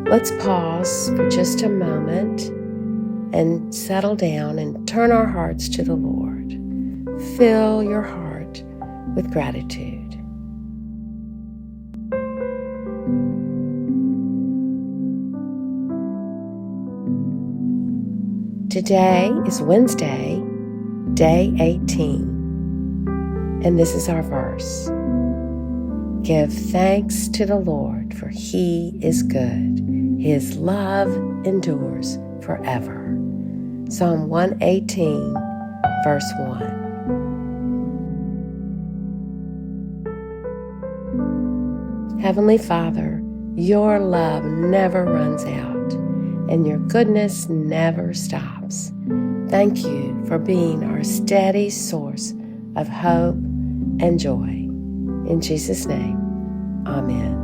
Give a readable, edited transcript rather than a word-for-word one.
Let's pause for just a moment and settle down and turn our hearts to the Lord. Fill your heart with gratitude. Today is Wednesday, day 18, and this is our verse. Give thanks to the Lord, for He is good. His love endures forever. Psalm 118, verse 1. Heavenly Father, your love never runs out, and your goodness never stops. Thank you for being our steady source of hope and joy. In Jesus' name, amen.